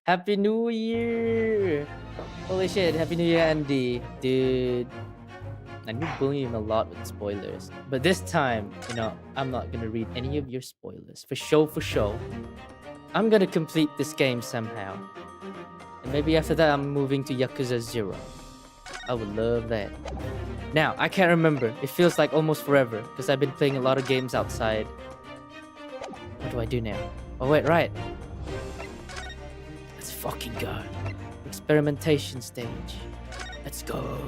Happy New Year! Holy shit, Happy New Year, Andy. Dude, I knew bullying him a lot with spoilers. But this time, I'm not gonna read any of your spoilers. For show. I'm gonna complete this game somehow. And maybe after that, I'm moving to Yakuza 0. I would love that. Now, I can't remember. It feels like almost forever because I've been playing a lot of games outside. What do I do now? Oh, wait, right. Let's fucking go. Experimentation stage. Let's go.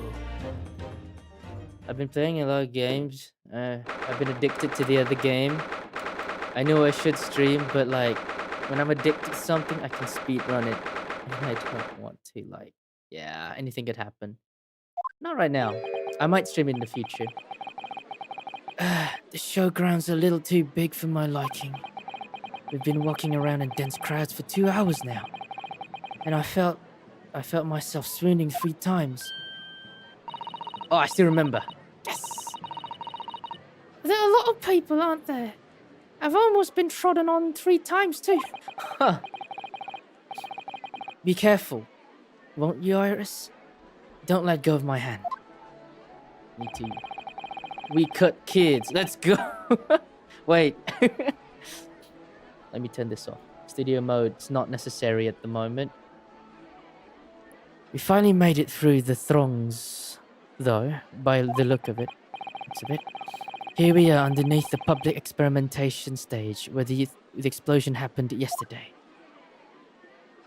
I've been playing a lot of games. I've been addicted to the other game. I know I should stream, but like, when I'm addicted to something, I can speedrun it. And I don't want to, like, yeah, anything could happen. Not right now. I might stream in the future. The showground's a little too big for my liking. We've been walking around in dense crowds for 2 hours now. And I felt myself swooning 3 times. Oh, I still remember. Yes! There are a lot of people, aren't there? I've almost been trodden on 3 times too. Huh. Be careful. Won't you, Iris? Don't let go of my hand. Me too. We cut kids. Let's go. Wait. Let me turn this off. Studio mode's not necessary at the moment. We finally made it through the throngs, though, by the look of it. Looks of it. Here we are underneath the public experimentation stage where the explosion happened yesterday.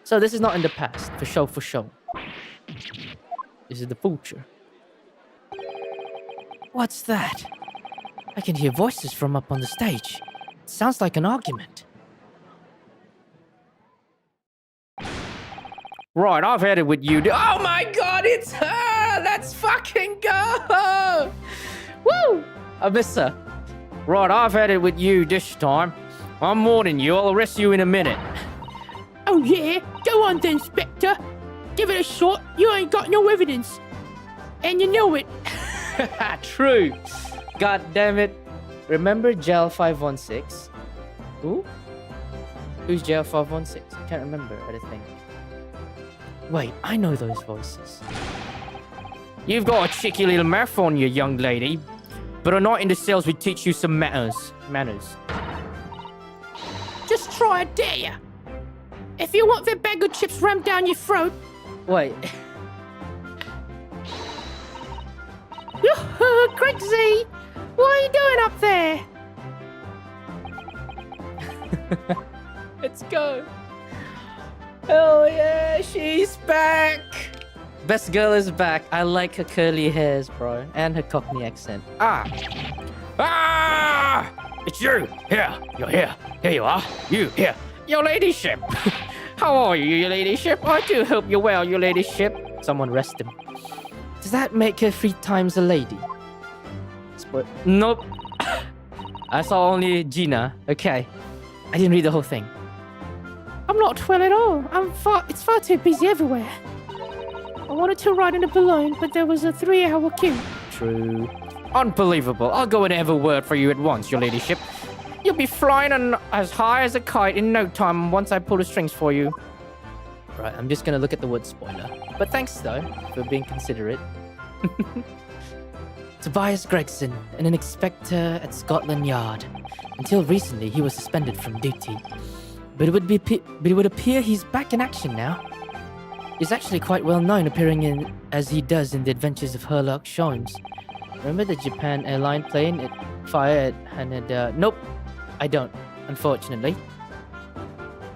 So this is not in the past, for show. This is the future. What's that? I can hear voices from up on the stage. It sounds like an argument. Right, I've had it with you. Oh my god, it's her! Let's fucking go! Woo! I miss her. Right, I've had it with you this time. I'm warning you, I'll arrest you in a minute. Oh yeah? Go on then, Spectre. Give it a shot. You ain't got no evidence. And you know it. True. God damn it. Remember Gel 516? Who? Who's Gel 516? I can't remember, I don't think. Wait, I know those voices. You've got a cheeky little mouth on you, young lady. But a night in the cells will teach you some manners. Just try it, dare ya? If you want that bag of chips rammed down your throat. Wait. Greg Z, what are you doing up there? Let's go. Hell yeah, she's back. Best girl is back. I like her curly hairs, bro. And her Cockney accent. It's you! Here! You're here! Here you are! You, here! Your ladyship! How are you, your ladyship? I do hope you're well, your ladyship. Someone rest him. Does that make her 3 times a lady? Nope. I saw only Gina. Okay. I didn't read the whole thing. I'm not well at all. It's far too busy everywhere. I wanted to ride in a balloon, but there was a 3-hour queue. True. Unbelievable. I'll go and have a word for you at once, your ladyship. You'll be flying as high as a kite in no time once I pull the strings for you. Right, I'm just gonna look at the word spoiler. But thanks, though, for being considerate. Tobias Gregson, an inspector at Scotland Yard. Until recently, he was suspended from duty. But it would appear he's back in action now. He's actually quite well known, appearing in as he does in the Adventures of Sherlock Holmes. Remember the Japan airline plane it fired and it, nope, I don't, unfortunately.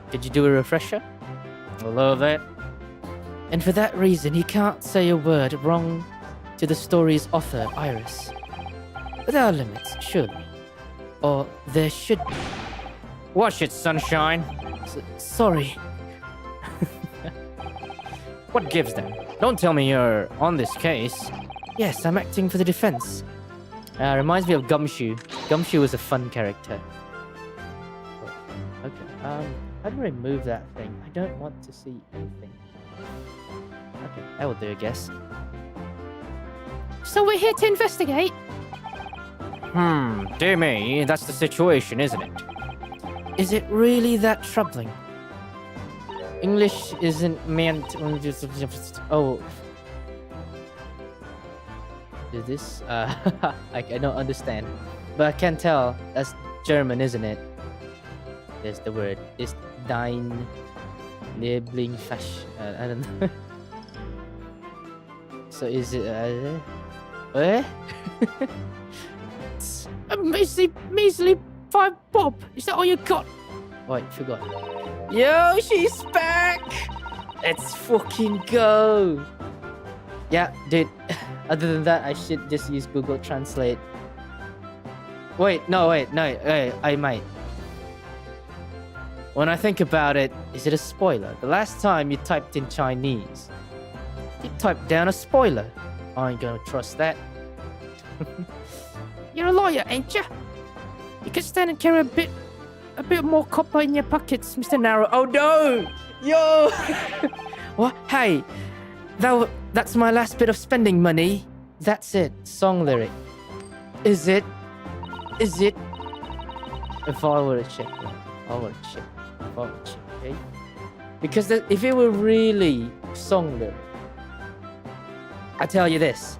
Did you do a refresher? I love that. And for that reason, he can't say a word wrong to the story's author, Iris. But there are limits, surely. Or there should be. Wash it, sunshine. Sorry. What gives then? Don't tell me you're on this case. Yes, I'm acting for the defense. Reminds me of Gumshoe. Gumshoe was a fun character. Oh, okay, how do I remove that thing? I don't want to see anything. Okay, that will do, I guess. So we're here to investigate? Dear me, that's the situation, isn't it? Is it really that troubling? English isn't meant to... Oh. Is this? I don't understand. But I can tell that's German, isn't it? There's the word. It's dein Lieblingsfach. I don't know. So is it... what? A measly 5 bob. Is that all you got? Wait, forgot. Yo, she's back! Let's fucking go! Yeah, dude. Other than that, I should just use Google Translate. Wait, I might. When I think about it, is it a spoiler? The last time you typed in Chinese, you typed down a spoiler. I ain't gonna trust that. You're a lawyer, ain't ya? You can stand and carry a bit more copper in your pockets, Mr. Narrow. Oh no! Yo! What? Hey, that's my last bit of spending money. That's it. Song lyric. Is it? If I were a chick, okay? Because if it were really song lyric, I tell you this,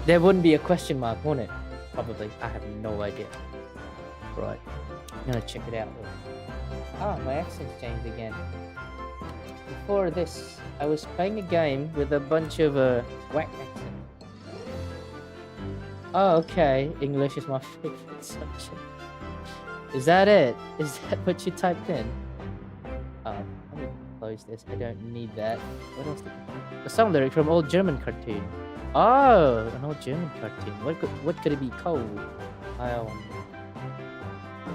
there wouldn't be a question mark, wouldn't it? Probably. I have no idea. Right. I'm gonna check it out. Ah, my accent's changed again. Before this, I was playing a game with a bunch of whack accents. Oh, okay. English is my favorite subject. Is that it? Is that what you typed in? Let me close this. I don't need that. What else? A song lyric from old German cartoon. Oh, an old German cartoon. What could it be called? I wonder.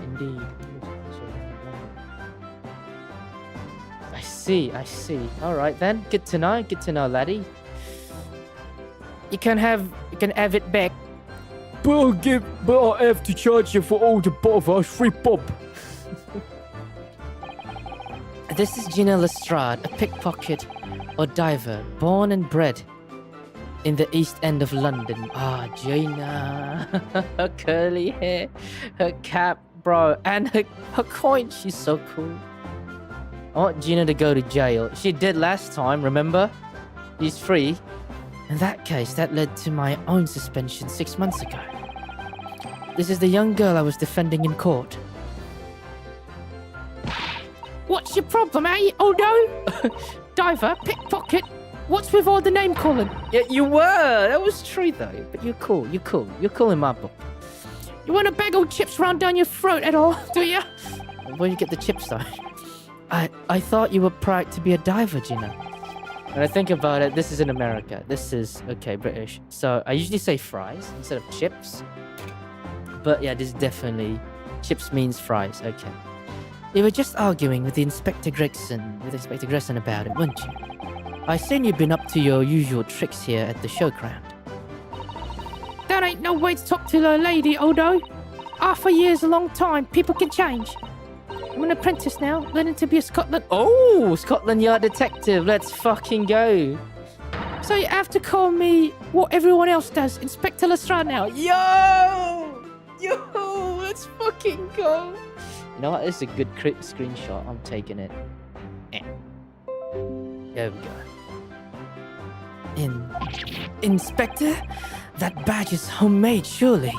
Indeed. I see. All right then. Good to know, laddie. You can have it back. But I have to charge you for all the bother. 3 bob. This is Gina Lestrade, a pickpocket or diver, born and bred in the East End of London. Ah, Gina. Her curly hair, her cap, bro, and her coin. She's so cool. I want Gina to go to jail. She did last time, remember? She's free. In that case, that led to my own suspension 6 months ago. This is the young girl I was defending in court. What's your problem, eh? Oh no! Diver, pickpocket. What's with all the name calling? Yeah, you were. That was true though. But you're cool. You're cool. You're cool in my book. You want a bag of chips round down your throat at all, do you? Where do you get the chips though? I thought you were proud to be a diver, Gina. When I think about it, this is in America. This is, okay, British. So I usually say fries instead of chips. But yeah, this is definitely, chips means fries, okay. You were just arguing with Inspector Gregson about it, weren't you? I seen you've been up to your usual tricks here at the showground. That ain't no way to talk to a lady, Odo. Half a year's a long time. People can change. I'm an apprentice now, learning to be a Scotland... Oh, Scotland Yard detective. Let's fucking go. So you have to call me what everyone else does, Inspector Lestrade now. Yo, let's fucking go. You know what? This is a good screenshot. I'm taking it. There we go. Inspector? That badge is homemade, surely.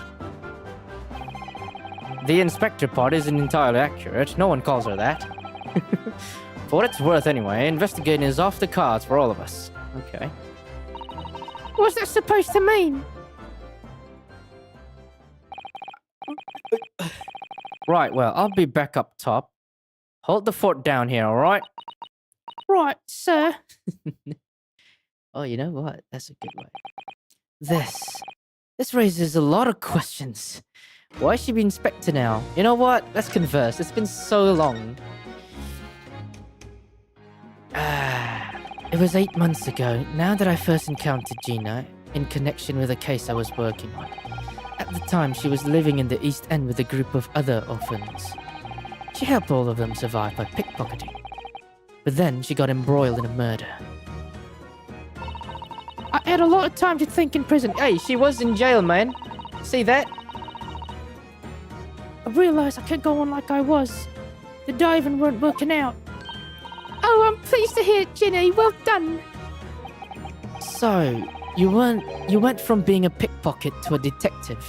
The inspector part isn't entirely accurate. No one calls her that. For what it's worth anyway, investigating is off the cards for all of us. Okay. What's that supposed to mean? Right, well, I'll be back up top. Hold the fort down here, alright? Right, sir. Oh, you know what? That's a good way. This raises a lot of questions. Why should she be inspector now? You know what? Let's converse. It's been so long. It was 8 months ago, now that I first encountered Gina, in connection with a case I was working on. At the time, she was living in the East End with a group of other orphans. She helped all of them survive by pickpocketing. But then she got embroiled in a murder. I had a lot of time to think in prison. Hey, she was in jail, man. See that? I realised I couldn't go on like I was. The diving weren't working out. Oh, I'm pleased to hear it, Ginny. Well done. So, you went from being a pickpocket to a detective.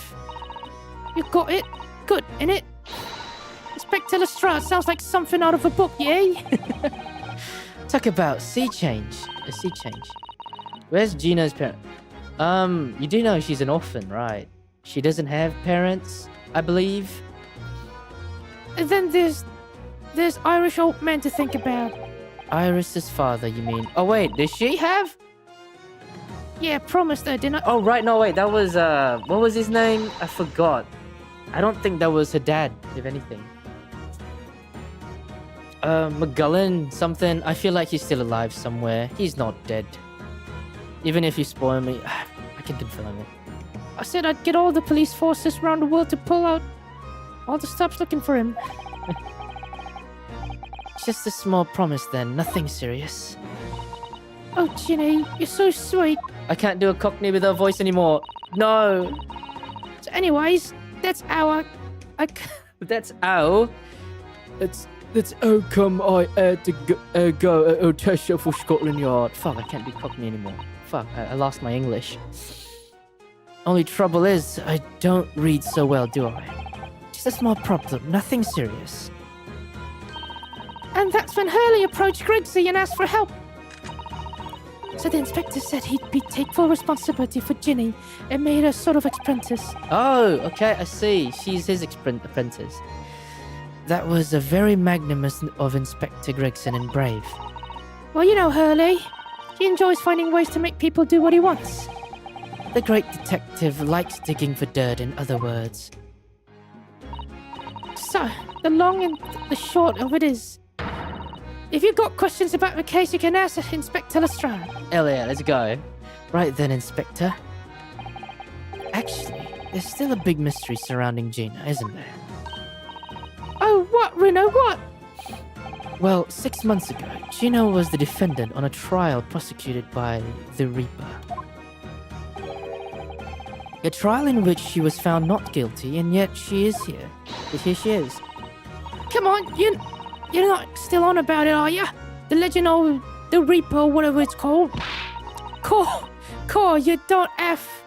You got it. Good, innit? Inspector Lestrade sounds like something out of a book, yay? Talk about sea change. A sea change. Where's Gina's parent? You do know she's an orphan, right? She doesn't have parents, I believe. And then there's Irish old man to think about. Iris's father, you mean? Oh wait, does she have? Yeah, promised her, didn't I? Oh right, no wait, that was what was his name? I forgot. I don't think that was her dad, if anything. McGullen something. I feel like he's still alive somewhere. He's not dead. Even if you spoil me, I can confirm it. I said I'd get all the police forces around the world to pull out all the stops looking for him. Just a small promise then, nothing serious. Oh, Ginny, you're so sweet. I can't do a Cockney with her voice anymore. No. So anyways, that's our... That's how. That's how come I had to go at Otesha for Scotland Yard. Fuck, I can't do Cockney anymore. Fuck, I lost my English. Only trouble is, I don't read so well, do I? Just a small problem, nothing serious. And that's when Hurley approached Grigsy and asked for help. So the inspector said he'd take full responsibility for Ginny and made her sort of apprentice. Oh, okay, I see. She's his apprentice. That was a very magnanimous of Inspector Gregson and brave. Well, you know Hurley. He enjoys finding ways to make people do what he wants. The great detective likes digging for dirt, in other words. So, the long and the short of it is, if you've got questions about the case, you can ask Inspector Lestrade. Hell yeah, let's go. Right then, Inspector. Actually, there's still a big mystery surrounding Gina, isn't there? Oh, what, Reno, what? Well, 6 months ago, Gina was the defendant on a trial prosecuted by the Reaper. A trial in which she was found not guilty, and yet she is here. But here she is. Come on, you're not still on about it, are you? The legend of the Reaper, whatever it's called. Core, you don't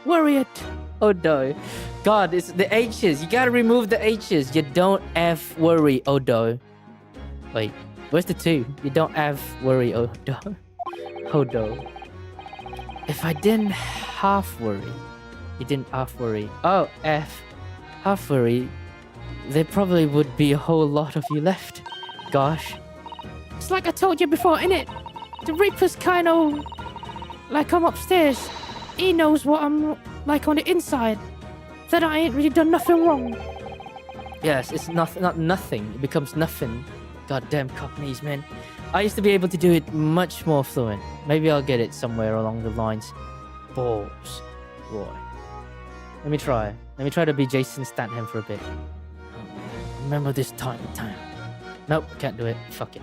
worry it. Oh no. God, it's the H's. You gotta remove the H's. You don't worry, Odo. Wait, where's the 2? You don't worry, Odo. Odo. If I didn't half worry. You didn't half worry. Oh, half worry. There probably would be a whole lot of you left. Gosh. It's like I told you before, innit? The Reaper's kind of like I'm upstairs. He knows what I'm like on the inside. That I ain't really done nothing wrong. Yes, it's not nothing. It becomes nothing. Goddamn Cockneys, man. I used to be able to do it much more fluent. Maybe I'll get it somewhere along the lines. Balls. Roy. Let me try. Let me try to be Jason Statham for a bit. Remember this time and time. Nope, can't do it. Fuck it.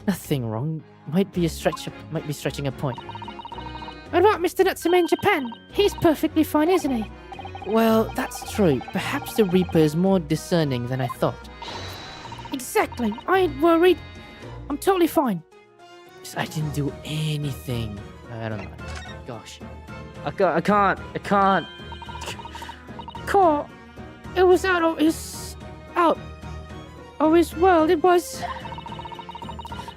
Nothing wrong. Might be stretching a point. What about Mr. Natsume in Japan? He's perfectly fine, isn't he? Well, that's true. Perhaps the Reaper is more discerning than I thought. Exactly. I ain't worried. I'm totally fine. I didn't do anything. I don't know. Gosh. I can't. Core, it was out of his world. It was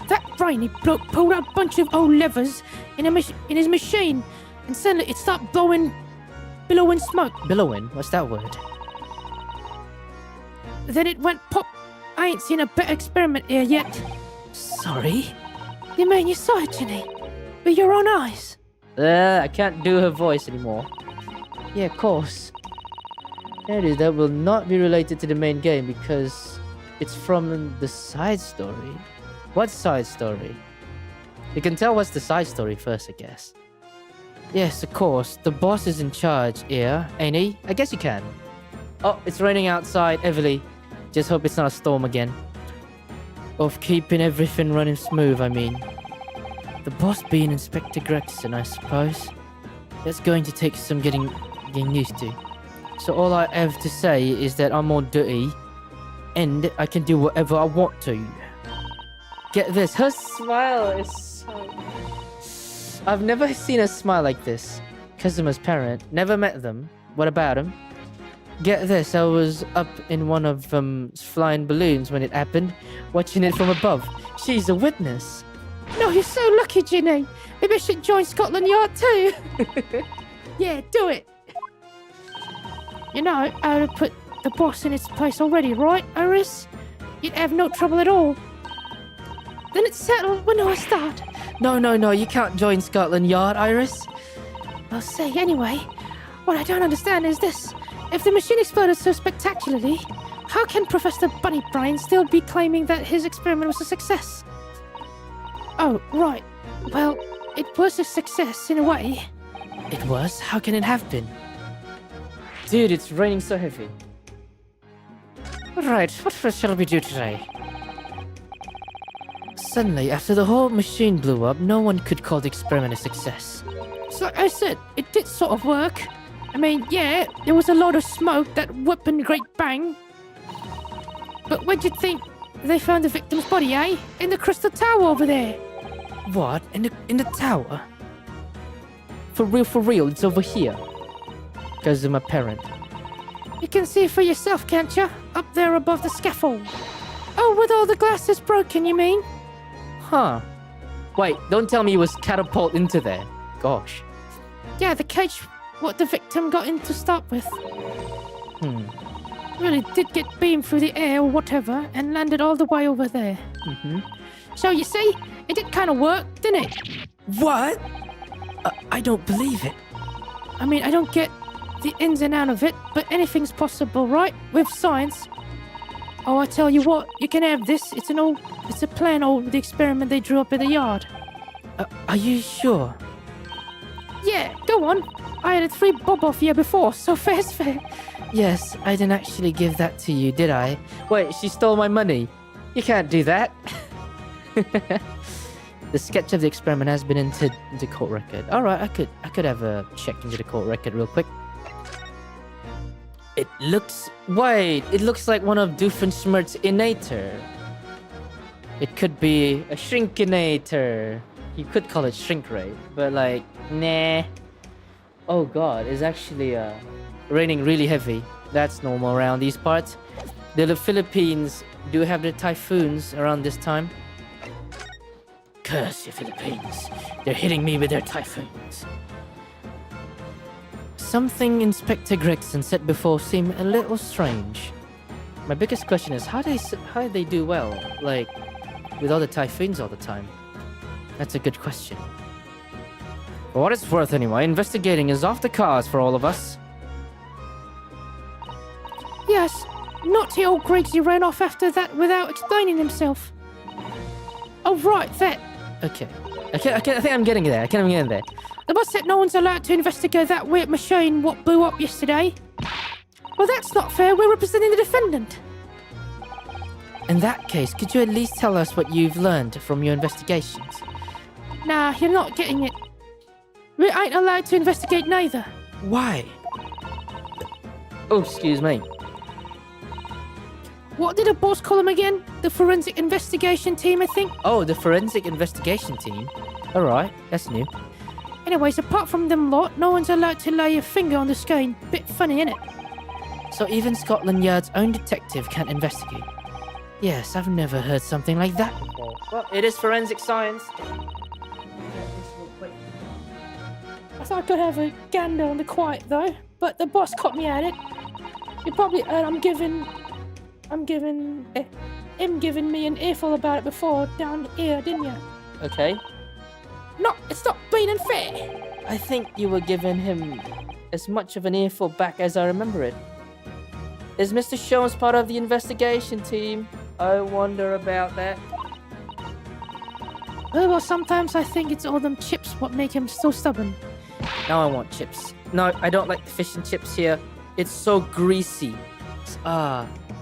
that brainy bloke pulled out a bunch of old levers in his machine, and suddenly it started billowing smoke. Billowing? What's that word? Then it went pop. I ain't seen a better experiment here yet. Sorry? You mean you saw it, Ginny? With your own eyes? I can't do her voice anymore. Yeah, of course. There it is. That will not be related to the main game because it's from the side story. What side story? You can tell what's the side story first, I guess. Yes, of course. The boss is in charge here, ain't he? I guess you can. Oh, it's raining outside, heavily. Just hope it's not a storm again. Of keeping everything running smooth, I mean. The boss being Inspector Gregson, I suppose. That's going to take some getting used to. So all I have to say is that I'm on duty, and I can do whatever I want to. Get this, her smile is so... I've never seen a smile like this. Kazuma's parent, never met them. What about him? Get this, I was up in one of flying balloons when it happened, watching it from above. She's a witness. No, you're so lucky, Ginny. Maybe I should join Scotland Yard too. Yeah, do it. You know, I would put the boss in its place already, right, Iris? You'd have no trouble at all. Then it's settled. When do I start? No, you can't join Scotland Yard, Iris. I'll say anyway. What I don't understand is this. If the machine exploded so spectacularly, how can Professor Bunnybrain still be claiming that his experiment was a success? Oh, right. Well, it was a success in a way. It was? How can it have been? Dude, it's raining so heavy. Right, what shall we do today? Suddenly, after the whole machine blew up, no one could call the experiment a success. So like I said, it did sort of work. I mean, yeah, there was a lot of smoke, that whooping great bang. But where'd you think they found the victim's body, eh? In the Crystal Tower over there. What? In the tower? For real, it's over here. Kazuma parent. You can see for yourself, can't you? Up there above the scaffold. Oh, with all the glasses broken, you mean? Huh. Wait, don't tell me it was catapulted into there. Gosh. Yeah, the cage what the victim got in to start with. Really did get beamed through the air or whatever and landed all the way over there. So you see, it did kind of work, didn't it? What? I don't believe it. I mean, I don't get the ins and outs of it, but anything's possible, right? With science. Oh, I tell you what, you can have this. It's a plan of the experiment they drew up in the yard. Are you sure? Yeah, go on. I had a 3 bob off here before, so fair's fair. Yes, I didn't actually give that to you, did I? Wait, she stole my money. You can't do that. The sketch of the experiment has been entered into court record. All right, I could have a check into the court record real quick. It looks... Wait, it looks like one of Doofenshmirtz's innator. It could be a shrinkinator. You could call it shrink ray, but like, nah. Oh god, it's actually raining really heavy. That's normal around these parts. The Philippines do have their typhoons around this time. Curse you, Philippines. They're hitting me with their typhoons. Something Inspector Gregson said before seemed a little strange. My biggest question is how they do well, like with all the typhoons all the time. That's a good question. For what it's worth anyway, investigating is off the cards for all of us. Yes, naughty old Greggsy ran off after that without explaining himself. Oh, right, that. Okay. I think I'm getting there. The boss said no one's allowed to investigate that weird machine what blew up yesterday. Well, that's not fair. We're representing the defendant. In that case, could you at least tell us what you've learned from your investigations? Nah, you're not getting it. We ain't allowed to investigate neither. Why? Oh, excuse me. What did the boss call them again? The forensic investigation team, I think? Oh, the forensic investigation team. Alright, that's new. Anyways, apart from them lot, no one's allowed to lay a finger on the skein. Bit funny, innit? So even Scotland Yard's own detective can't investigate? Yes, I've never heard something like that before. Well, it is forensic science. I thought I could have a gander on the quiet though, but the boss caught me at it. You probably heard him giving me an earful about it before down here, didn't you? Okay. No, it's not being unfair. I think you were giving him as much of an earful back as I remember it. Is Mr. Sholmes part of the investigation team? I wonder about that. Well, sometimes I think it's all them chips what make him so stubborn. Now I want chips. No, I don't like the fish and chips here. It's so greasy.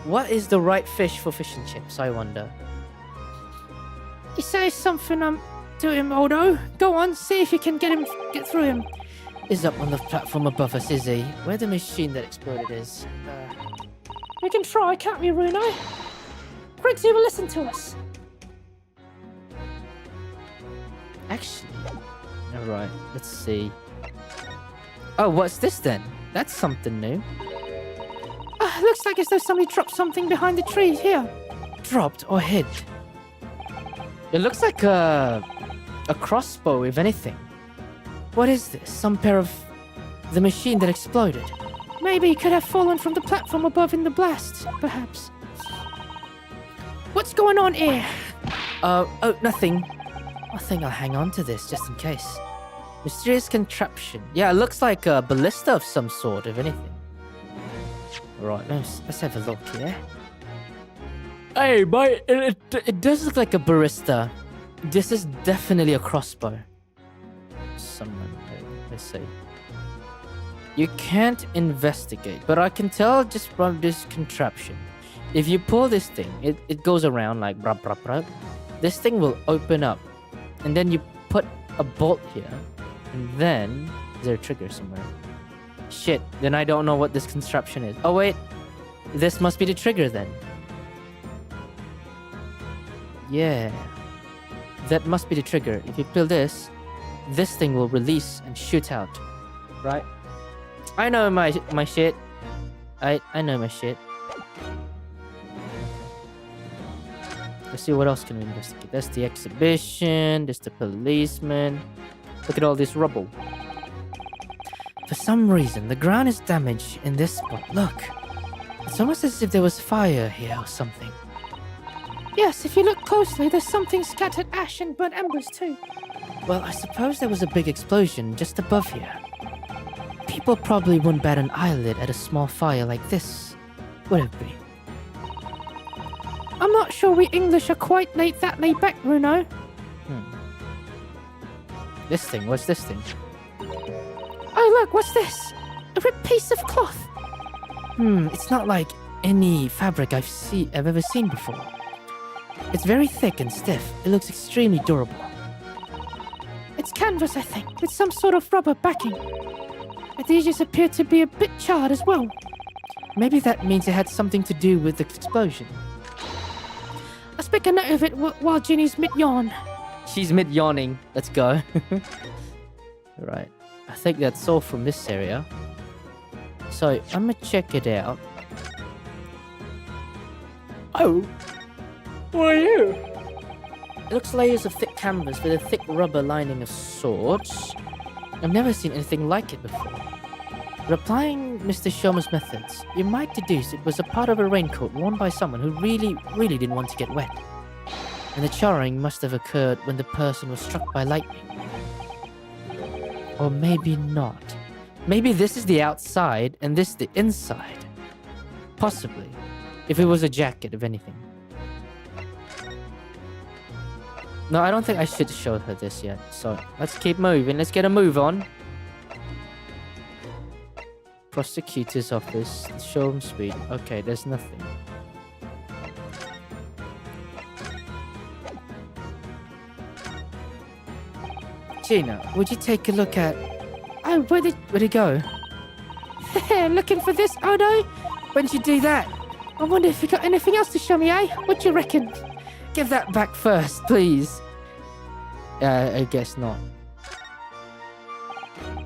What is the right fish for fish and chips, I wonder? He says something to him, Odo. Go on, see if you can get through him. He's up on the platform above us, is he? Where the machine that exploded is. We can try, can't we, Bruno? Greggsy will listen to us. Actually, alright, let's see. Oh, what's this then? That's something new. Looks like as though somebody dropped something behind the trees here. Dropped or hid? It looks like a crossbow, if anything. What is this? Some pair of the machine that exploded? Maybe it could have fallen from the platform above in the blast, perhaps. What's going on here? Oh, nothing. I think I'll hang on to this just in case. Mysterious contraption. Yeah, it looks like a ballista of some sort, if anything. Right, let's have a look here. Hey, mate, it does look like a barista. This is definitely a crossbow. Let's see. You can't investigate, but I can tell just from this contraption. If you pull this thing, it goes around like brab, brab, brab. This thing will open up, and then you put a bolt here, and then is there a trigger somewhere? Shit, then I don't know what this contraption is. Oh wait, this must be the trigger then. Yeah, that must be the trigger. If you pull this thing will release and shoot out, right? I know my shit. I know my shit. Let's see what else can we investigate. That's the exhibition. There's the policeman. Look at all this rubble. For some reason, the ground is damaged in this spot. Look, it's almost as if there was fire here or something. Yes, if you look closely, there's something scattered ash and burnt embers too. Well, I suppose there was a big explosion just above here. People probably wouldn't bat an eyelid at a small fire like this, would it be? I'm not sure we English are quite laid back, Bruno. This thing, what's this thing? Oh look, what's this? A ripped piece of cloth. It's not like any fabric I've ever seen before. It's very thick and stiff. It looks extremely durable. It's canvas, I think, with some sort of rubber backing. But these just appear to be a bit charred as well. Maybe that means it had something to do with the explosion. Let's make a note of it while Ginny's mid-yawn. She's mid-yawning. Let's go. Right. I think that's all from this area. So, I'm gonna check it out. Oh! What are you? It looks layers of thick canvas with a thick rubber lining of sorts. I've never seen anything like it before. But applying Mr. Shoma's methods, you might deduce it was a part of a raincoat worn by someone who really didn't want to get wet. And the charring must have occurred when the person was struck by lightning. Or maybe not. Maybe this is the outside and this the inside. Possibly. If it was a jacket, if anything. No, I don't think I should show her this yet. So, let's keep moving. Let's get a move on. Prosecutor's office. Showroom suite. Okay, there's nothing. Gina, would you take a look at... Oh, where'd it go? Looking for this, Odo? When'd you do that? I wonder if you got anything else to show me, eh? What do you reckon? Give that back first, please. I guess not.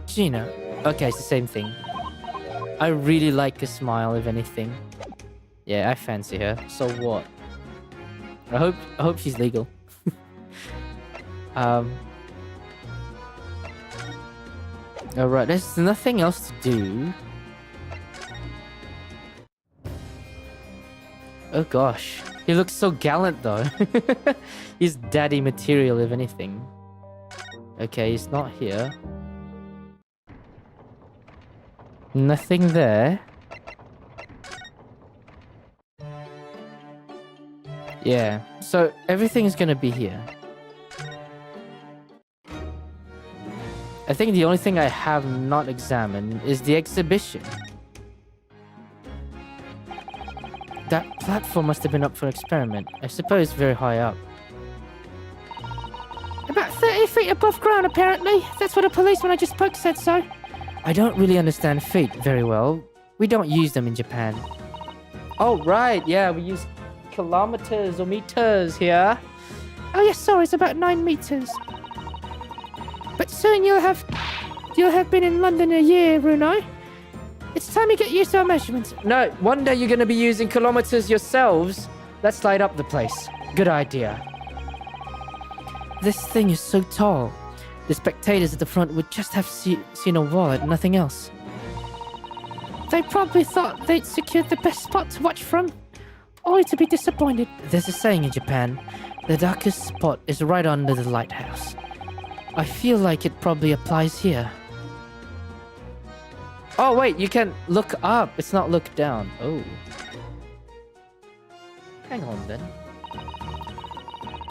Gina. Okay, it's the same thing. I really like her smile, if anything. Yeah, I fancy her. So what? I hope she's legal. Alright, there's nothing else to do. Oh gosh. He looks so gallant though. He's daddy material, if anything. Okay, he's not here. Nothing there. Yeah, so everything is gonna be here. I think the only thing I have not examined is the exhibition. That platform must have been up for an experiment. I suppose very high up. About 30 feet above ground, apparently. That's what a policeman I just spoke said so. I don't really understand feet very well. We don't use them in Japan. Oh, right. Yeah, we use kilometers or meters here. Oh, yes, sorry. It's about 9 meters. But soon you'll have been in London a year, Bruno. It's time you get used to our measurements. No, one day you're going to be using kilometers yourselves. Let's light up the place. Good idea. This thing is so tall. The spectators at the front would just have seen a wall and nothing else. They probably thought they'd secured the best spot to watch from, only to be disappointed. There's a saying in Japan, the darkest spot is right under the lighthouse. I feel like it probably applies here. Oh wait, you can look up. It's not look down. Oh. Hang on then.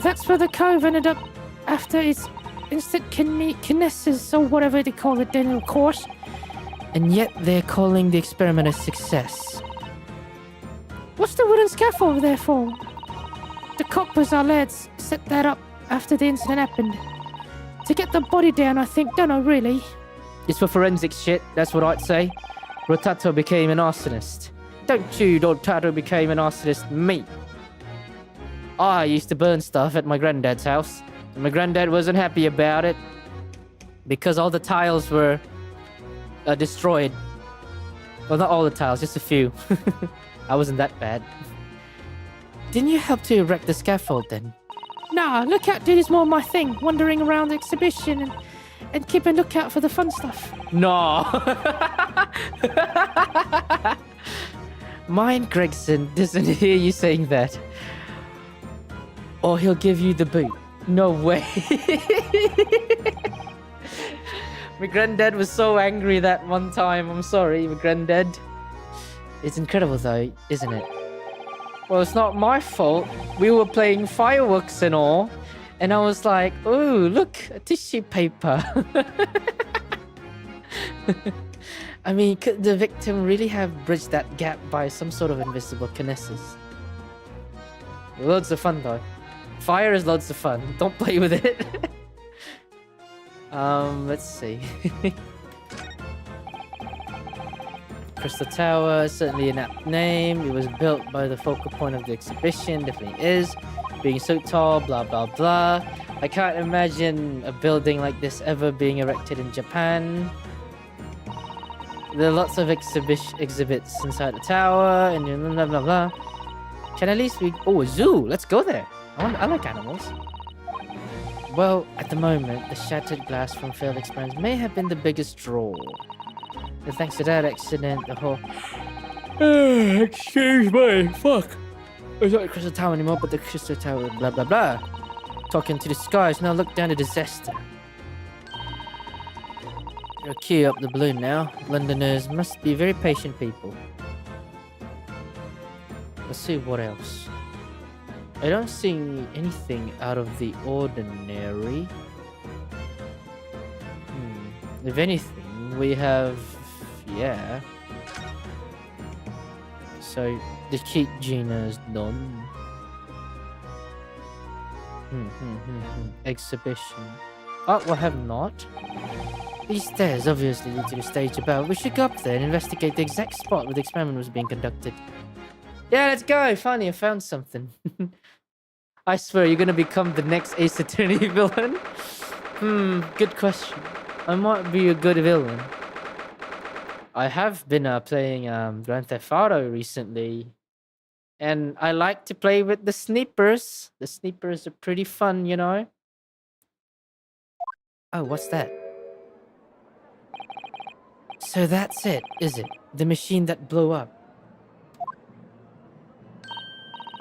That's where the cove ended up after its instant kinesis or whatever they call it then, of course. And yet they're calling the experiment a success. What's the wooden scaffold there for? The coppers, our lads, set that up after the incident happened. To get the body down, I think. Don't know, really. It's for forensic shit, that's what I'd say. Protato became an arsonist. Don't you, Protato became an arsonist, me. I used to burn stuff at my granddad's house. And my granddad wasn't happy about it. Because all the tiles were destroyed. Well, not all the tiles, just a few. I wasn't that bad. Didn't you help to erect the scaffold then? Nah, lookout dude is more my thing. Wandering around the exhibition and keeping lookout for the fun stuff. No. Mind Gregson doesn't hear you saying that. Or he'll give you the boot. No way. My granddad was so angry that one time. I'm sorry, my granddad. It's incredible though, isn't it? Well, it's not my fault. We were playing fireworks and all. And I was like, ooh, look, a tissue paper. I mean, could the victim really have bridged that gap by some sort of invisible kinesis? Loads of fun though. Fire is loads of fun. Don't play with it. Let's see. Crystal Tower, certainly an apt name. It was built by the focal point of the exhibition, definitely is. Being so tall, blah blah blah. I can't imagine a building like this ever being erected in Japan. There are lots of exhibits inside the tower, and blah blah blah. Can at least we... Oh, a zoo! Let's go there! I like animals. Well, at the moment, the shattered glass from failed experiments may have been the biggest draw. And thanks to that accident, the whole... excuse me, fuck! It's not the Crystal Tower anymore, but the Crystal Tower, blah blah blah. Talking to the skies, now look down the disaster. You'll key up the balloon now. Londoners must be very patient people. Let's see what else. I don't see anything out of the ordinary. If anything, we have... yeah. So, the kit Gina is done. Exhibition. Oh, well, have not. These stairs obviously lead to the stage above. We should go up there and investigate the exact spot where the experiment was being conducted. Yeah, let's go. Finally, I found something. I swear, you're gonna become the next Ace Attorney villain? Good question. I might be a good villain. I have been playing Grand Theft Auto recently. And I like to play with the sneakers. The sneakers are pretty fun, you know? Oh, what's that? So that's it, is it? The machine that blew up.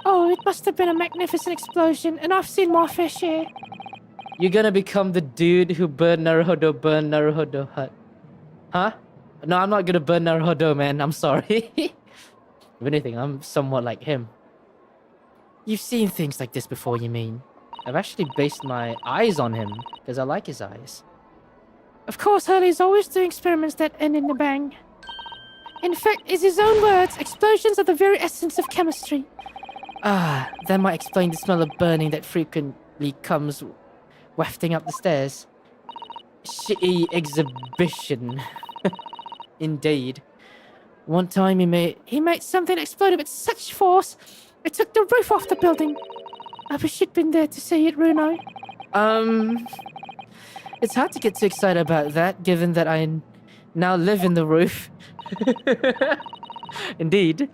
Oh, it must have been a magnificent explosion, and I've seen my fair share. You're gonna become the dude who burned Naruhodo hut. Huh? No, I'm not gonna burn Naruhodo, man. I'm sorry. If anything, I'm somewhat like him. You've seen things like this before, you mean? I've actually based my eyes on him, because I like his eyes. Of course, Hurley's always doing experiments that end in a bang. In fact, in his own words, explosions are the very essence of chemistry. Ah, that might explain the smell of burning that frequently comes wafting up the stairs. Shitty exhibition. Indeed. One time he made something explode with such force, it took the roof off the building. I wish you'd been there to see it, Bruno. It's hard to get too excited about that, given that I now live in the roof. Indeed.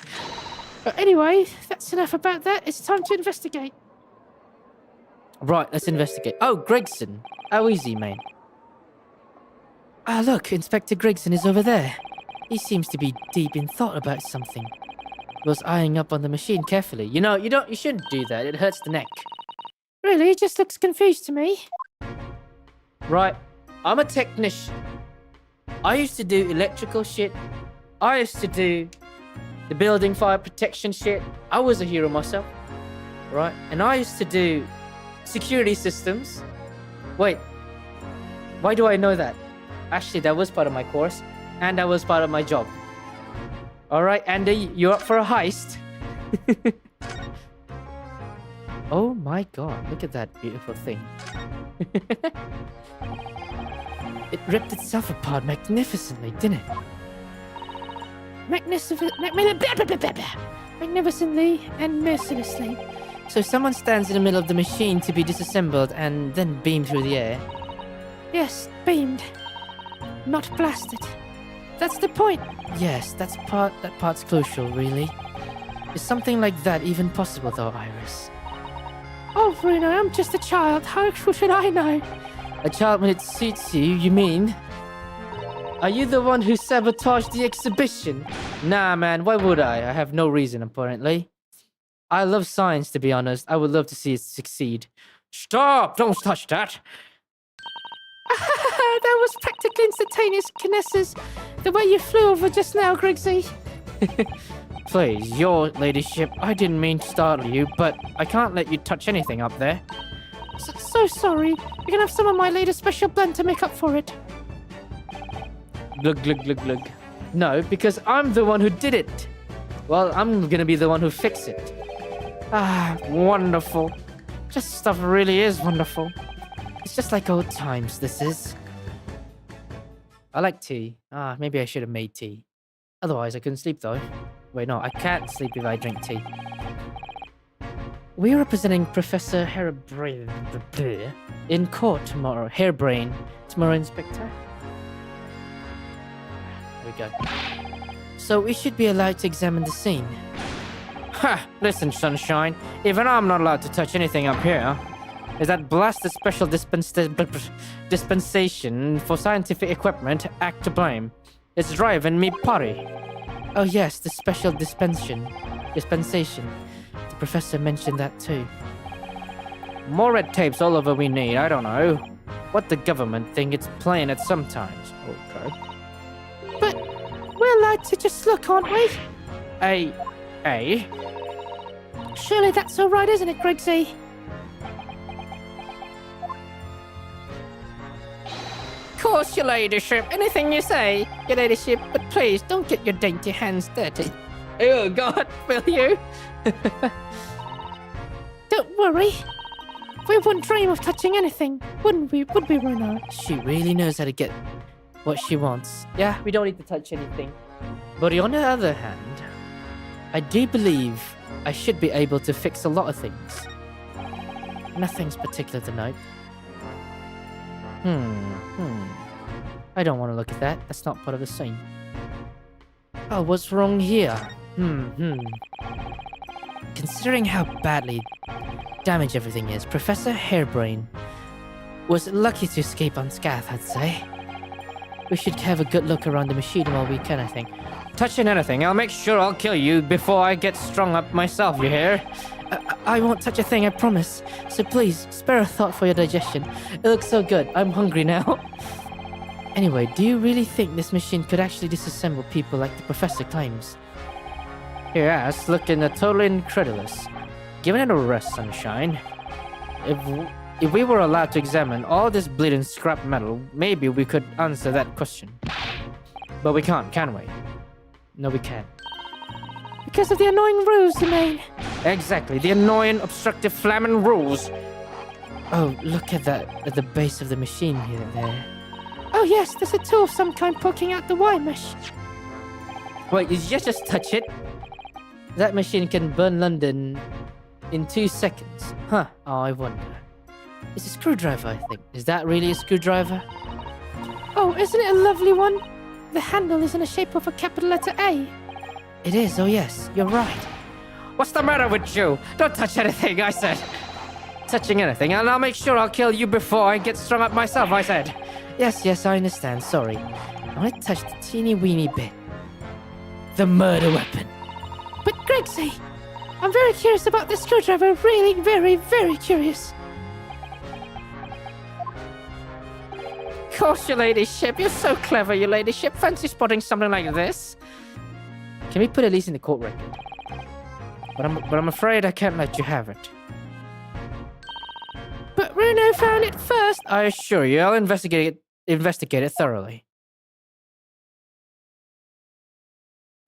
But anyway, that's enough about that. It's time to investigate. Right, let's investigate. Oh, Gregson. How easy, mate. Ah, look, Inspector Gregson is over there. He seems to be deep in thought about something. He was eyeing up on the machine carefully. You know, you shouldn't do that. It hurts the neck. Really? He just looks confused to me. Right, I'm a technician. I used to do electrical shit. I used to do the building fire protection shit. I was a hero myself. Right, and I used to do security systems. Wait, why do I know that? Actually, that was part of my course. And that was part of my job. Alright, Andy, you're up for a heist. Oh my god, look at that beautiful thing. It ripped itself apart magnificently, didn't it? Magnificently and mercilessly. So someone stands in the middle of the machine to be disassembled and then beamed through the air. Yes, beamed. Not blasted. That's the point. Yes, that part's crucial, really. Is something like that even possible though, Iris? Oh, Bruno, I'm just a child. How should I know? A child when it suits you, you mean? Are you the one who sabotaged the exhibition? Nah, man, why would I? I have no reason, apparently. I love science, to be honest. I would love to see it succeed. Stop! Don't touch that! That was practically instantaneous kinesis. The way you flew over just now, Grigsy. Please, your ladyship, I didn't mean to startle you, but I can't let you touch anything up there. So sorry. You're gonna have some of my latest special blend to make up for it. Glug, glug, glug, glug. No, because I'm the one who did it. Well, I'm gonna be the one who fixed it. Ah, wonderful. Just stuff really is wonderful. It's just like old times, this is. I like tea. Ah, maybe I should have made tea. Otherwise, I couldn't sleep though. Wait, no, I can't sleep if I drink tea. We're representing Professor Harebrain in court tomorrow. Harebrain. Tomorrow, Inspector. There we go. So we should be allowed to examine the scene. Ha! Listen, Sunshine. Even I'm not allowed to touch anything up here. Is that blasted special dispensation for scientific equipment act to blame? It's driving me potty. Oh yes, the special dispensation. The professor mentioned that too. More red tape's all over we need, I don't know. What the government think it's playing at sometimes. Okay. But we're allowed to just look, aren't we? Surely that's all right, isn't it, Grigsy? Of course, your ladyship. Anything you say, your ladyship. But please, don't get your dainty hands dirty. Oh, God, will you? Don't worry. We wouldn't dream of touching anything, wouldn't we? Would we, Bruno? She really knows how to get what she wants. Yeah, we don't need to touch anything. But on the other hand, I do believe I should be able to fix a lot of things. Nothing's particular to note. I don't want to look at that. That's not part of the scene. Oh, what's wrong here? Considering how badly damaged everything is, Professor Harebrain was lucky to escape unscathed, I'd say. We should have a good look around the machine while we can, I think. Touching anything, I'll make sure I'll kill you before I get strung up myself, you hear? I won't touch a thing, I promise. So please, spare a thought for your digestion. It looks so good. I'm hungry now. Anyway, do you really think this machine could actually disassemble people like the professor claims? Your ass looking totally incredulous. Give it a rest, Sunshine. If we were allowed to examine all this bleeding scrap metal, maybe we could answer that question. But we can't, can we? No, we can't. Because of the annoying rules, you mean? Exactly, the annoying, obstructive, flamming rules. Oh, look at that, at the base of the machine here, there. Oh yes, there's a tool of some kind poking out the wire mesh. Wait, did you just touch it? That machine can burn London in 2 seconds. Huh, oh, I wonder. It's a screwdriver, I think. Is that really a screwdriver? Oh, isn't it a lovely one? The handle is in the shape of a capital letter A. It is, oh yes, you're right. What's the matter with you? Don't touch anything, I said. Touching anything, and I'll make sure I'll kill you before I get strung up myself, I said. Yes, I understand, sorry. I touched a teeny weeny bit. The murder weapon. But Grigsy, I'm very curious about this screwdriver, really very, very curious. Of course, your ladyship. You're so clever, your ladyship. Fancy spotting something like this? Can we put at least in the court record? But I'm afraid I can't let you have it. But Bruno found it first. I assure you, I'll investigate it thoroughly.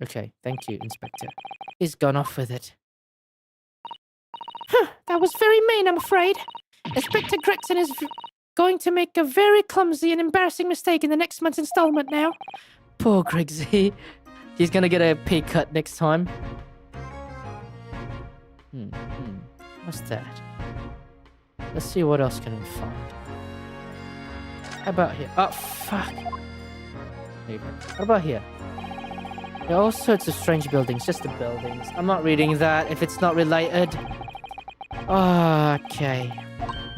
Okay, thank you, Inspector. He's gone off with it. Huh, that was very mean, I'm afraid. Inspector Gregson is going to make a very clumsy and embarrassing mistake in the next month's installment now. Poor Grigsy. He's gonna get a pay cut next time. What's that? Let's see what else can we find. How about here? Oh, fuck. There you go. What about here? There are all sorts of strange buildings, just the buildings. I'm not reading that if it's not related. Okay.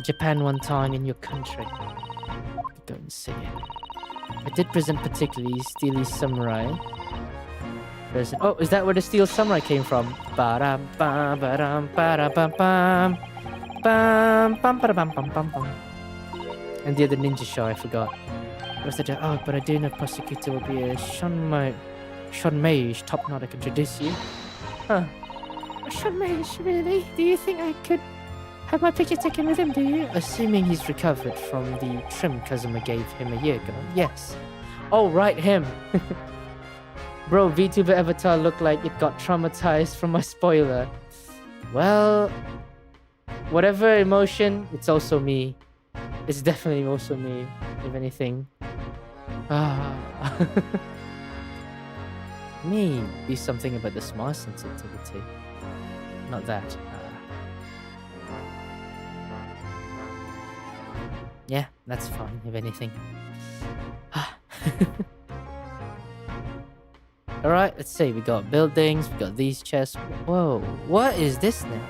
Japan one time in your country. Go and see it. I did present particularly Steely Samurai. Oh, is that where the Steel Samurai came from? Ba-dum, bam, ba-dum, ba-da-bum, bam. Bam, bam, ba-da-bum, bam, bam, bam. And the other ninja show, I forgot. What was it? Oh, but I do know prosecutor will be a Sean Mage, top knot I can introduce you. Huh. Sean Mage, really? Do you think I could have my picture taken with him, do you? Assuming he's recovered from the trim Kazuma gave him a year ago. Yes. Oh, right, him. Bro, Vtuber avatar looked like it got traumatized from my spoiler. Well, whatever emotion, it's also me. It's definitely also me, if anything. Maybe something about the smart sensitivity. Not that. Yeah, that's fine, if anything. Alright, let's see. We got buildings, we got these chests. Whoa, what is this now?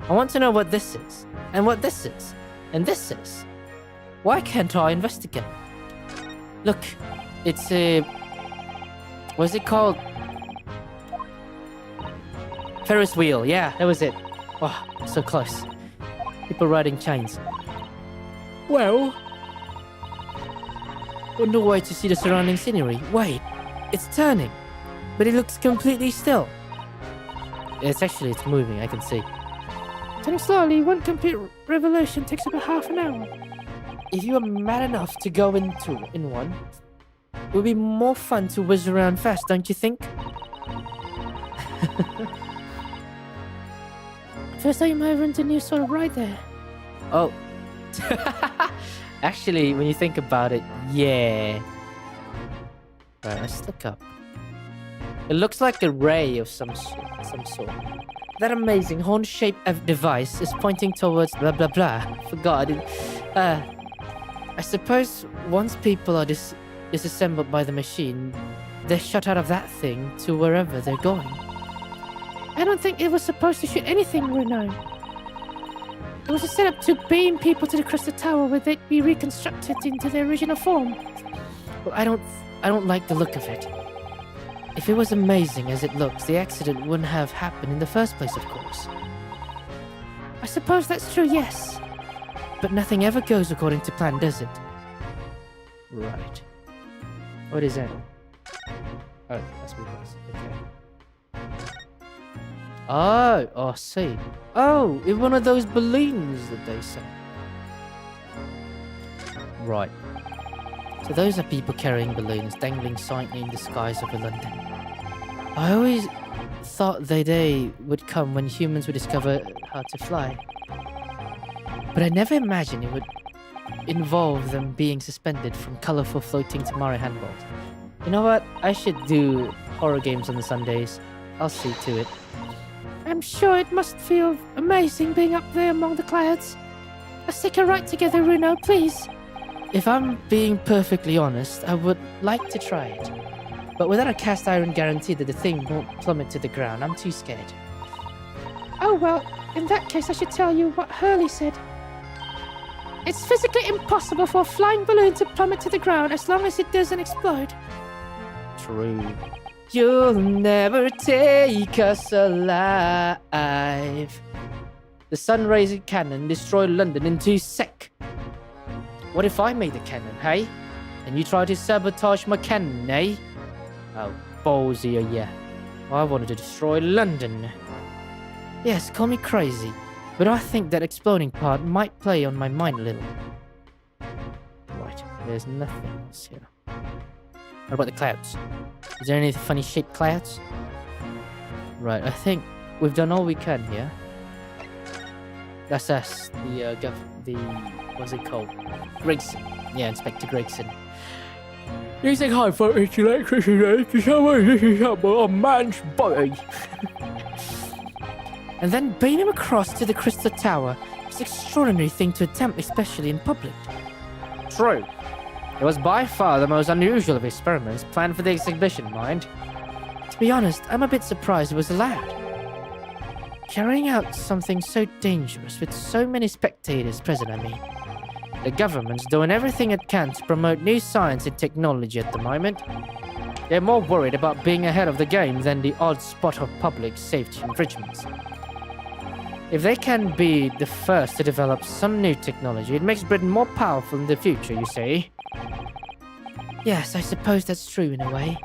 I want to know what this is, and what this is, and this is. Why can't I investigate? Look, it's a... What's it called? Ferris wheel, yeah, that was it. Oh, so close. People riding chains. Well... Wonder why to see the surrounding scenery. Wait, it's turning. But it looks completely still. It's moving, I can see. Turning slowly, one complete revolution takes about half an hour. If you are mad enough to go in one, it would be more fun to whiz around fast, don't you think? First time I ever into a new sort of ride there. Oh. Actually, when you think about it, yeah. Right, let's look up. It looks like a ray of some sort. That amazing horn-shaped device is pointing towards blah blah blah. Forgot it. I suppose once people are disassembled by the machine, they're shot out of that thing to wherever they're going. I don't think it was supposed to shoot anything, Bruno. It was a setup to beam people to the Crystal Tower where they'd be reconstructed into their original form. Well, I don't like the look of it. If it was amazing as it looks, the accident wouldn't have happened in the first place, of course. I suppose that's true, yes. But nothing ever goes according to plan, does it? Right. What is that? Oh, that's what it was. Okay. Oh, I see. Oh, it's one of those balloons that they say. Right. So those are people carrying balloons, dangling silently in the skies over London. I always thought the day would come when humans would discover how to fly. But I never imagined it would involve them being suspended from colourful floating tomorrow handballs. You know what? I should do horror games on the Sundays. I'll see to it. I'm sure it must feel amazing being up there among the clouds. Let's take a ride together, Bruno, please. If I'm being perfectly honest, I would like to try it. But without a cast iron guarantee that the thing won't plummet to the ground, I'm too scared. Oh well, in that case I should tell you what Hurley said. It's physically impossible for a flying balloon to plummet to the ground as long as it doesn't explode. True. You'll never take us alive. The sun-raising cannon destroyed London in 2 seconds. What if I made the cannon, hey? And you tried to sabotage my cannon, eh? Oh, ballsy are ya. I wanted to destroy London. Yes, call me crazy, but I think that exploding part might play on my mind a little. Right, there's nothing else here. What about the clouds? Is there any funny shaped clouds? Right, I think we've done all we can here. That's us, what's it called? Gregson. Yeah, Inspector Gregson. Using high voltage electricity to show this is a man's body. And then beam him across to the Crystal Tower. It's an extraordinary thing to attempt, especially in public. True. It was by far the most unusual of experiments planned for the exhibition, mind. To be honest, I'm a bit surprised it was allowed. Carrying out something so dangerous with so many spectators present, I mean. The government's doing everything it can to promote new science and technology at the moment. They're more worried about being ahead of the game than the odd spot of public safety infringements. If they can be the first to develop some new technology, it makes Britain more powerful in the future, you see. Yes, I suppose that's true in a way.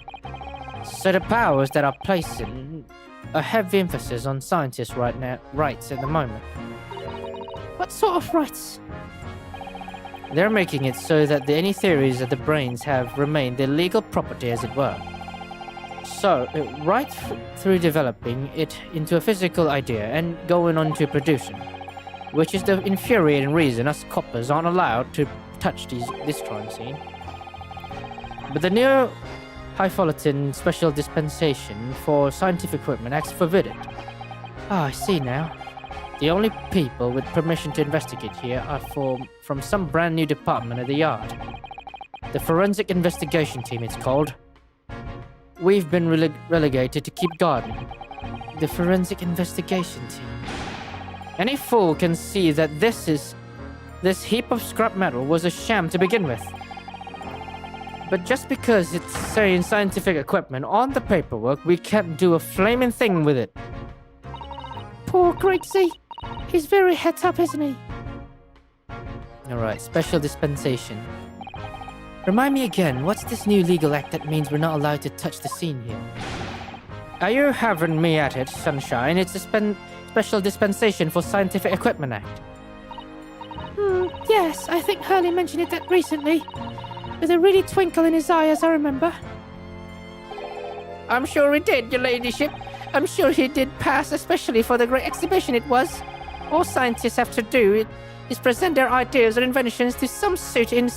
So the powers that are placing a heavy emphasis on scientists' rights at the moment. What sort of rights? They're making it so that any theories that the brains have remain their legal property, as it were. So, right through developing it into a physical idea and going on to production, which is the infuriating reason us coppers aren't allowed to touch this crime scene. But the new highfalutin special dispensation for scientific equipment acts forbidden. Ah, I see now. The only people with permission to investigate here are from some brand new department of the yard. The Forensic Investigation Team, it's called. We've been relegated to keep gardening. The Forensic Investigation Team. Any fool can see that this heap of scrap metal was a sham to begin with. But just because it's saying scientific equipment on the paperwork, we can't do a flaming thing with it. Poor Griggsy. He's very het up, isn't he? Alright, special dispensation. Remind me again, what's this new legal act that means we're not allowed to touch the scene here? Are you having me at it, Sunshine? It's a special dispensation for Scientific Equipment Act. Yes, I think Hurley mentioned it that recently. With a really twinkle in his eye, as I remember. I'm sure he did, your ladyship. I'm sure he did pass, especially for the great exhibition it was. All scientists have to do is present their ideas or inventions to some suit in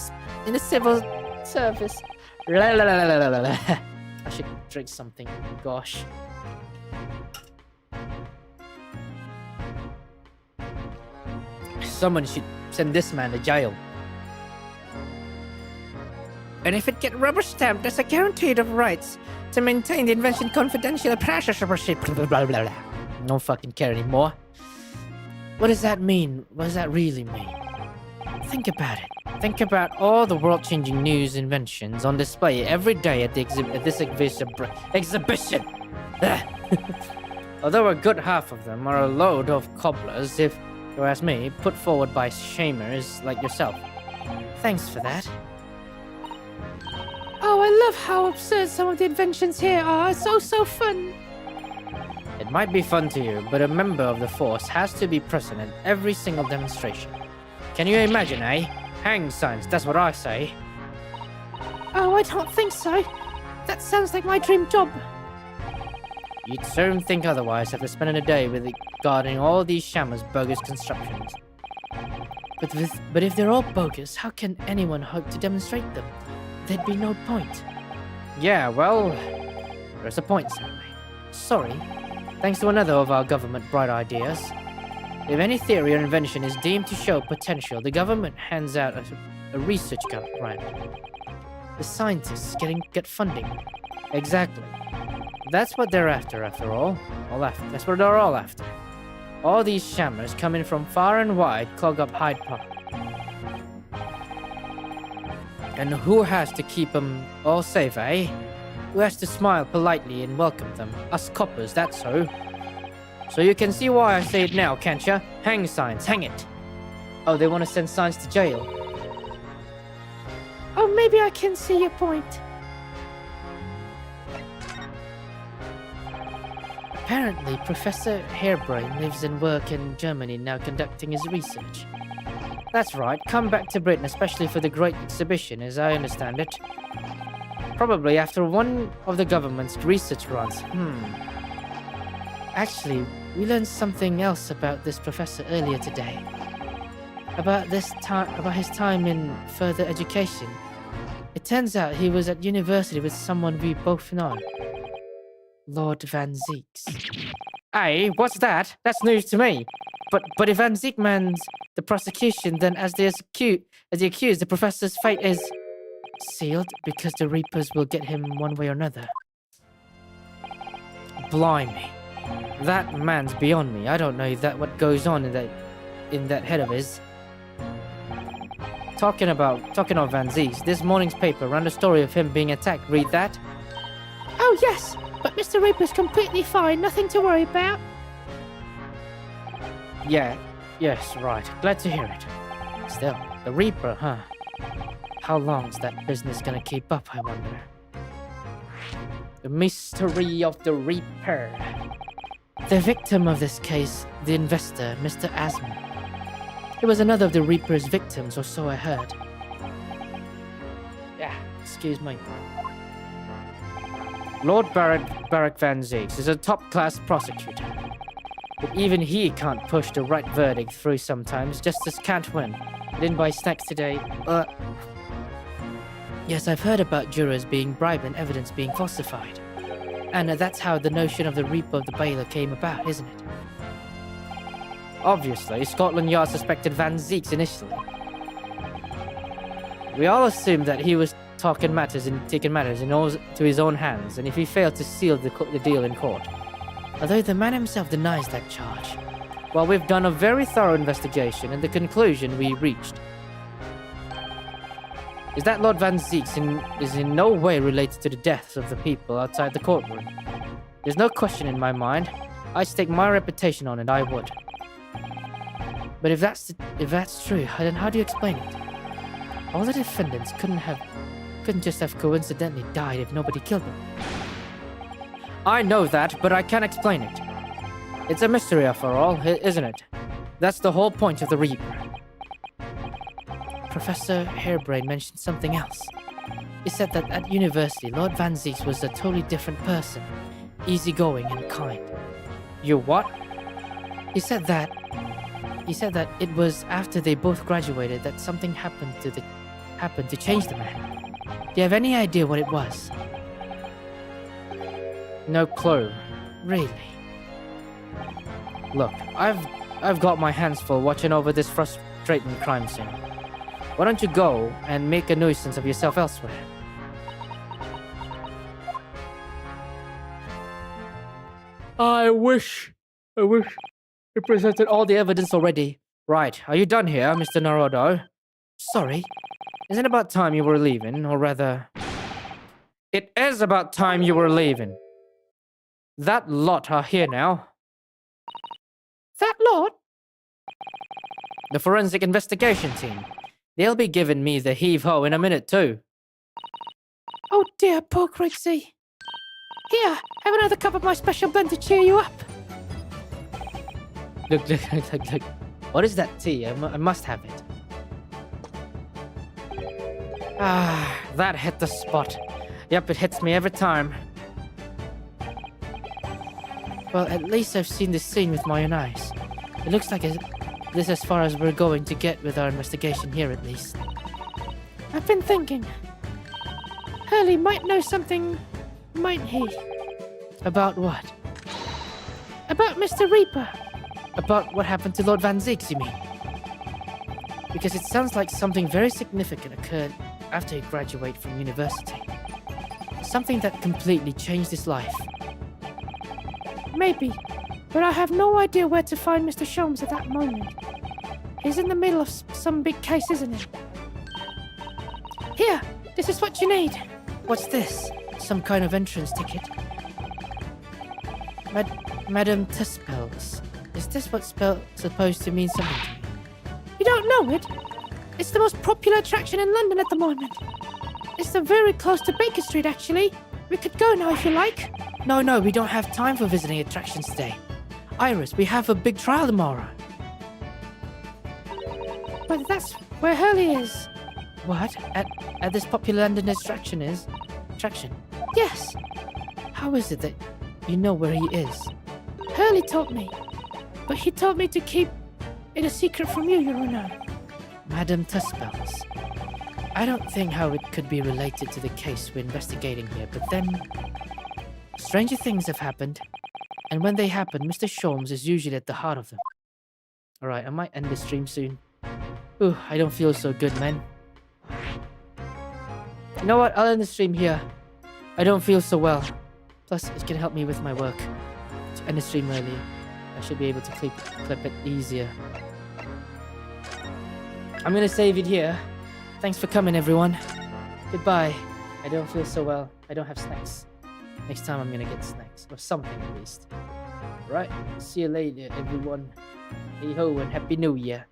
the civil service. La la la la la la. I should drink something. Gosh. Someone should send this man to jail. And if it get rubber stamped, there's a guaranteed of rights to maintain the invention confidential. Blah, blah, blah. Don't fucking care anymore. What does that mean? What does that really mean? Think about it. Think about all the world-changing news inventions on display every day at this exhibition. Although a good half of them are a load of cobblers, if you ask me, put forward by shamers like yourself. Thanks for that. Oh, I love how absurd some of the inventions here are. It's so fun. It might be fun to you, but a member of the force has to be present at every single demonstration. Can you imagine, eh? Hang signs, that's what I say. Oh, I don't think so. That sounds like my dream job. You'd soon think otherwise after spending a day with guarding all these shammers bogus constructions. But if they're all bogus, how can anyone hope to demonstrate them? There'd be no point. Yeah, well, there's a point, certainly. Sorry. Thanks to another of our government bright ideas. If any theory or invention is deemed to show potential, the government hands out a research grant. The scientists get funding. Exactly. That's what they're after all. That's what they're all after. All these shammers coming from far and wide clog up Hyde Park. And who has to keep them all safe, eh? Who has to smile politely and welcome them? Us coppers, that's so. So you can see why I say it now, can't ya? Hang signs, hang it. Oh, they want to send signs to jail. Oh, maybe I can see your point. Apparently, Professor Hairbrain lives and works in Germany now conducting his research. That's right, come back to Britain especially for the great exhibition, as I understand it. Probably after one of the government's research runs. Actually, we learned something else about this professor earlier today. About his time in further education. It turns out he was at university with someone we both know. Lord Van Zeeks. Hey, what's that? That's news to me. But if Van Zeek mans the prosecution, then as the accused, the professor's fate is sealed because the Reapers will get him one way or another. Blimey. That man's beyond me. I don't know what goes on in that head of his. Talking of Van Zeeks, this morning's paper ran a story of him being attacked. Read that? Oh yes, but Mr. Reaper's completely fine. Nothing to worry about. Yes, right. Glad to hear it. Still, the Reaper, huh? How long's that business gonna keep up, I wonder? The mystery of the Reaper. The victim of this case, the investor, Mr. Asman. He was another of the Reaper's victims, or so I heard. Yeah, excuse me. Lord Barrack Van Zeeks is a top-class prosecutor. But even he can't push the right verdict through sometimes. Justice can't win. Didn't buy snacks today. Yes, I've heard about jurors being bribed and evidence being falsified. And that's how the notion of the Reaper of the Bailier came about, isn't it? Obviously, Scotland Yard suspected Van Zieks initially. We all assumed that he was taking matters into his own hands, and if he failed to seal the deal in court. Although the man himself denies that charge. Well, we've done a very thorough investigation, and the conclusion we reached is that Lord Van Zieks is in no way related to the deaths of the people outside the courtroom. There's no question in my mind. I'd stake my reputation on it, I would. But if that's true, then how do you explain it? All the defendants couldn't just have coincidentally died if nobody killed them. I know that, but I can't explain it. It's a mystery after all, isn't it? That's the whole point of the Reaper. Professor Harebrain mentioned something else. He said that at university, Lord Van Zieks was a totally different person, easygoing and kind. You what? He said that it was after they both graduated that something happened to change the man. Do you have any idea what it was? No clue. Really? Look, I've got my hands full watching over this frustrating crime scene. Why don't you go and make a nuisance of yourself elsewhere? I wish you presented all the evidence already. Right, are you done here, Mr. Naruto? Sorry, isn't it about time you were leaving, or rather... It is about time you were leaving. That lot are here now. That lot? The forensic investigation team. They'll be giving me the heave-ho in a minute too. Oh dear, poor Crixie. Here, have another cup of my special blend to cheer you up. Look. What is that tea? I must have it. Ah, that hit the spot. Yep, it hits me every time. Well, at least I've seen this scene with my own eyes. It looks like this is as far as we're going to get with our investigation here, at least. I've been thinking. Hurley might know something, mightn't he? About what? About Mr. Reaper. About what happened to Lord Van Zieks, you mean? Because it sounds like something very significant occurred after he graduated from university. Something that completely changed his life. Maybe, but I have no idea where to find Mr. Sholmes at that moment. He's in the middle of some big case, isn't he? Here, this is what you need. What's this? Some kind of entrance ticket? Madame Tuspels. Is this what's supposed to mean something to me? You don't know it? It's the most popular attraction in London at the moment. It's very close to Baker Street, actually. We could go now if you like. No, we don't have time for visiting attractions today. Iris, we have a big trial tomorrow. But that's where Hurley is. What? At this popular London attraction? Yes. How is it that you know where he is? Hurley told me. But he told me to keep it a secret from you, Your Honor. Madame Tuspels. I don't think how it could be related to the case we're investigating here, but then... Stranger things have happened. And when they happen, Mr. Sholmes is usually at the heart of them. Alright, I might end the stream soon. Ooh, I don't feel so good, man. You know what? I'll end the stream here. I don't feel so well. Plus, it can help me with my work. To end the stream earlier, I should be able to clip it easier. I'm gonna save it here. Thanks for coming, everyone. Goodbye. I don't feel so well. I don't have snacks. Next time I'm gonna get snacks. Or something at least. Right. See you later, everyone. Hey ho and Happy New Year.